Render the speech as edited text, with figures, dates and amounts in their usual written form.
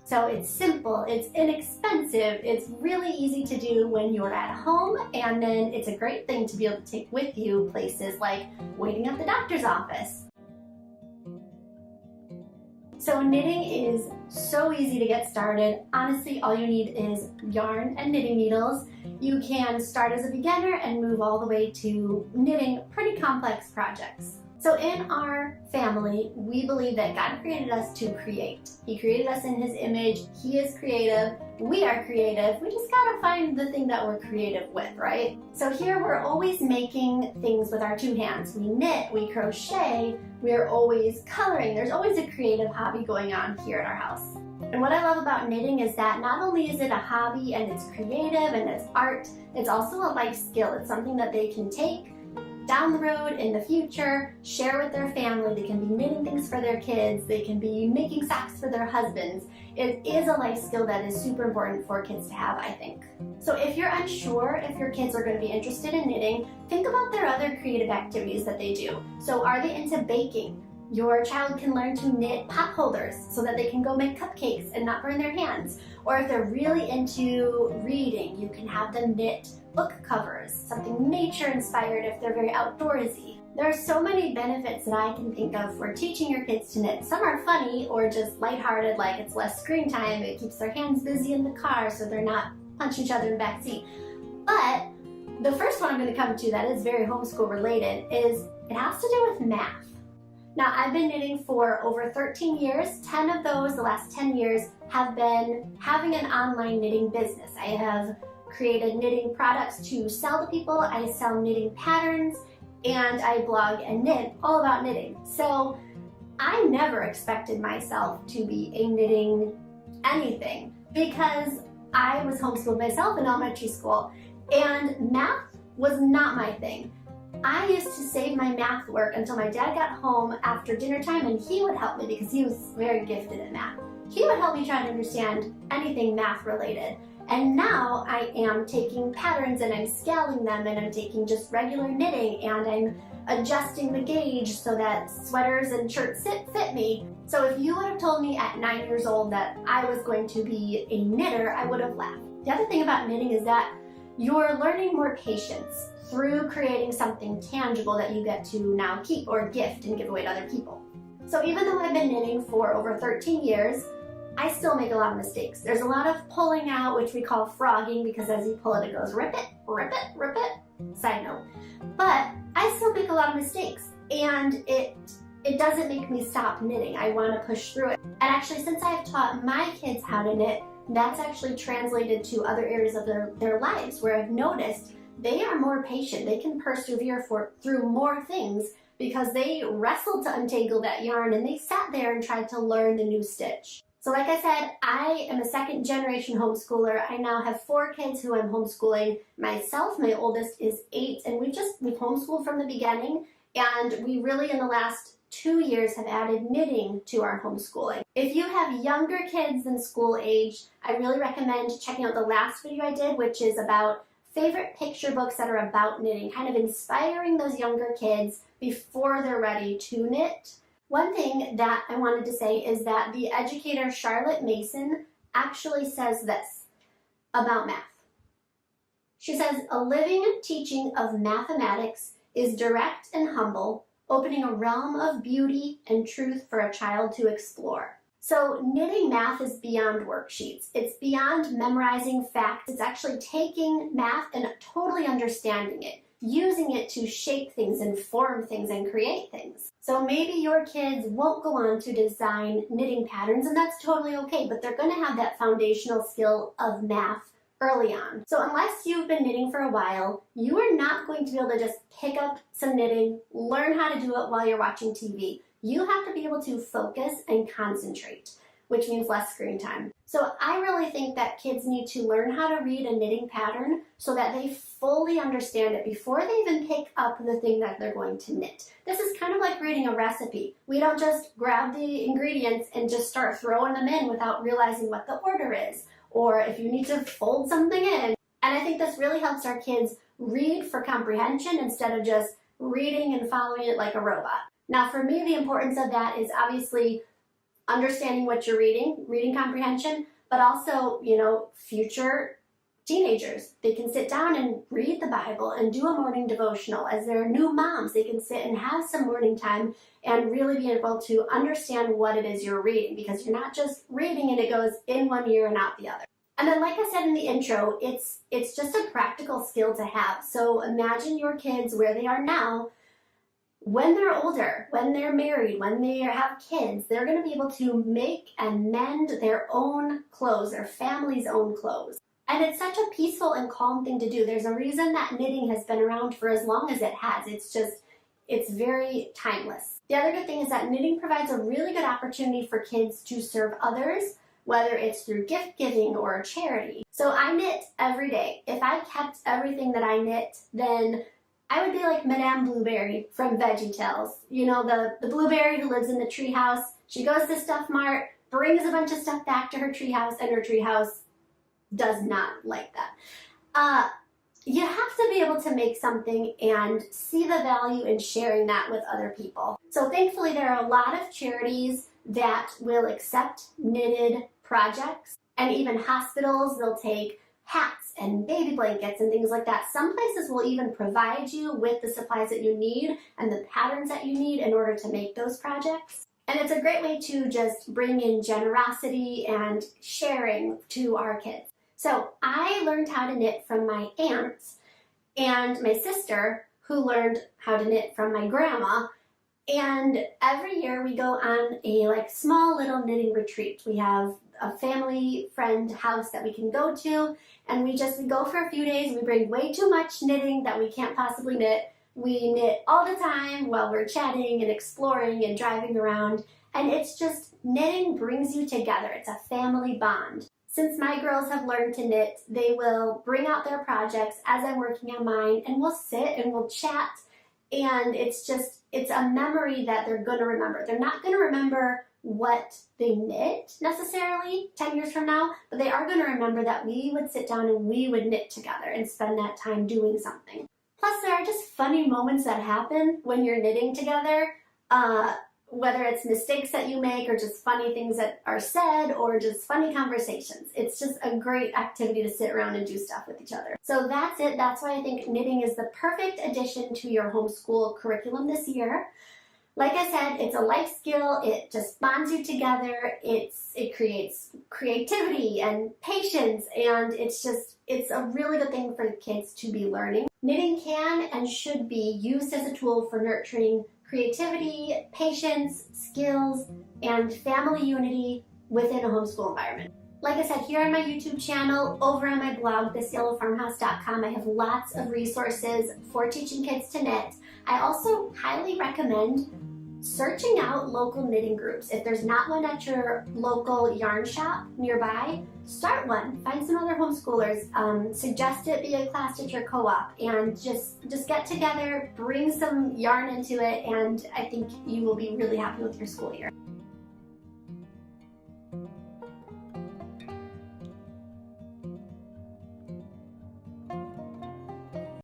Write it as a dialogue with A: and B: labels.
A: So it's simple, it's inexpensive, it's really easy to do when you're at home, and then it's a great thing to be able to take with you places like waiting at the doctor's office. So knitting is so easy to get started. Honestly, all you need is yarn and knitting needles. You can start as a beginner and move all the way to knitting pretty complex projects. So in our family, we believe that God created us to create. He created us in His image. He is creative. We are creative. We just gotta find the thing that we're creative with, right? So here we're always making things with our two hands. We knit, we crochet, we're always coloring. There's always a creative hobby going on here at our house. And what I love about knitting is that not only is it a hobby and it's creative and it's art, it's also a life skill. It's something that they can take down the road in the future, share with their family. They can be knitting things for their kids. They can be making socks for their husbands. It is a life skill that is super important for kids to have, I think. So if you're unsure if your kids are going to be interested in knitting, think about their other creative activities that they do. So are they into baking? Your child can learn to knit pot holders so that they can go make cupcakes and not burn their hands. Or if they're really into reading, you can have them knit book covers, something nature inspired if they're very outdoorsy. There are so many benefits that I can think of for teaching your kids to knit. Some are funny or just lighthearted, like it's less screen time, it keeps their hands busy in the car so they're not punching each other in the back seat. But the first one I'm going to come to that is very homeschool related is it has to do with math. Now, I've been knitting for over 13 years. 10 of those, the last 10 years, have been having an online knitting business. I have created knitting products to sell to people. I sell knitting patterns, and I blog and knit all about knitting. So I never expected myself to be a knitting anything because I was homeschooled myself in elementary school, and math was not my thing. I used to save my math work until my dad got home after dinner time, and he would help me because he was very gifted in math. He would help me try to understand anything math related. And now I am taking patterns and I'm scaling them, and I'm taking just regular knitting and I'm adjusting the gauge so that sweaters and shirts fit me. So if you would have told me at 9 years old that I was going to be a knitter, I would have laughed. The other thing about knitting is that you're learning more patience through creating something tangible that you get to now keep or gift and give away to other people. So even though I've been knitting for over 13 years, I still make a lot of mistakes. There's a lot of pulling out, which we call frogging, because as you pull it, it goes rip it, rip it, rip it. Side note. But I still make a lot of mistakes, and it doesn't make me stop knitting. I want to push through it. And actually, since I've taught my kids how to knit, that's actually translated to other areas of their lives where I've noticed they are more patient. They can persevere through more things because they wrestled to untangle that yarn and they sat there and tried to learn the new stitch. So like I said, I am a second generation homeschooler. I now have 4 kids who I'm homeschooling. Myself, my oldest is 8, and we've homeschooled from the beginning, and we really in the last 2 years have added knitting to our homeschooling. If you have younger kids than school age, I really recommend checking out the last video I did, which is about favorite picture books that are about knitting, kind of inspiring those younger kids before they're ready to knit. One thing that I wanted to say is that the educator Charlotte Mason actually says this about math. She says, "A living teaching of mathematics is direct and humble, opening a realm of beauty and truth for a child to explore." So knitting math is beyond worksheets. It's beyond memorizing facts. It's actually taking math and totally understanding it, using it to shape things and form things and create things. So maybe your kids won't go on to design knitting patterns, and that's totally okay, but they're going to have that foundational skill of math early on. So unless you've been knitting for a while, you are not going to be able to just pick up some knitting, learn how to do it while you're watching TV. You have to be able to focus and concentrate, which means less screen time. So I really think that kids need to learn how to read a knitting pattern so that they fully understand it before they even pick up the thing that they're going to knit. This is kind of like reading a recipe. We don't just grab the ingredients and just start throwing them in without realizing what the order is, or if you need to fold something in. And I think this really helps our kids read for comprehension instead of just reading and following it like a robot. Now for me, the importance of that is obviously understanding what you're reading, reading comprehension, but also, you know, future teenagers. They can sit down and read the Bible and do a morning devotional. As they're new moms, they can sit and have some morning time and really be able to understand what it is you're reading, because you're not just reading and it goes in one ear and out the other. And then, like I said in the intro, it's just a practical skill to have. So imagine your kids where they are now. When they're older, when they're married, when they have kids, they're going to be able to make and mend their own clothes, their family's own clothes. And it's such a peaceful and calm thing to do. There's a reason that knitting has been around for as long as it has. It's very timeless. The other good thing is that knitting provides a really good opportunity for kids to serve others, whether it's through gift giving or a charity. So I knit every day. If I kept everything that I knit, then I would be like Madame Blueberry from VeggieTales. You know, the blueberry who lives in the treehouse. She goes to Stuff Mart, brings a bunch of stuff back to her treehouse, and her treehouse does not like that. You have to be able to make something and see the value in sharing that with other people. So thankfully there are a lot of charities that will accept knitted projects, and even hospitals, they'll take hats and baby blankets and things like that. Some places will even provide you with the supplies that you need and the patterns that you need in order to make those projects. And it's a great way to just bring in generosity and sharing to our kids. So I learned how to knit from my aunt and my sister, who learned how to knit from my grandma. And every year we go on a small little knitting retreat. We have a family friend house that we can go to, and we go for a few days. We bring way too much knitting that we can't possibly knit. We knit all the time while we're chatting and exploring and driving around. And it's just, knitting brings you together. It's a family bond. Since my girls have learned to knit, they will bring out their projects as I'm working on mine, and we'll sit and we'll chat. And it's a memory that they're going to remember. They're not going to remember what they knit necessarily 10 years from now, but they are going to remember that we would sit down and we would knit together and spend that time doing something. Plus, there are just funny moments that happen when you're knitting together, whether it's mistakes that you make or just funny things that are said or just funny conversations. It's just a great activity to sit around and do stuff with each other. So that's it. That's why I think knitting is the perfect addition to your homeschool curriculum this year. Like I said, it's a life skill. It just bonds you together. It creates creativity and patience, and it's a really good thing for the kids to be learning. Knitting can and should be used as a tool for nurturing creativity, patience, skills, and family unity within a homeschool environment. Like I said, here on my YouTube channel, over on my blog, thisyellowfarmhouse.com, I have lots of resources for teaching kids to knit. I also highly recommend searching out local knitting groups. If there's not one at your local yarn shop nearby, start one. Find some other homeschoolers. Suggest it be a class at your co-op, and just get together, bring some yarn into it, and I think you will be really happy with your school year.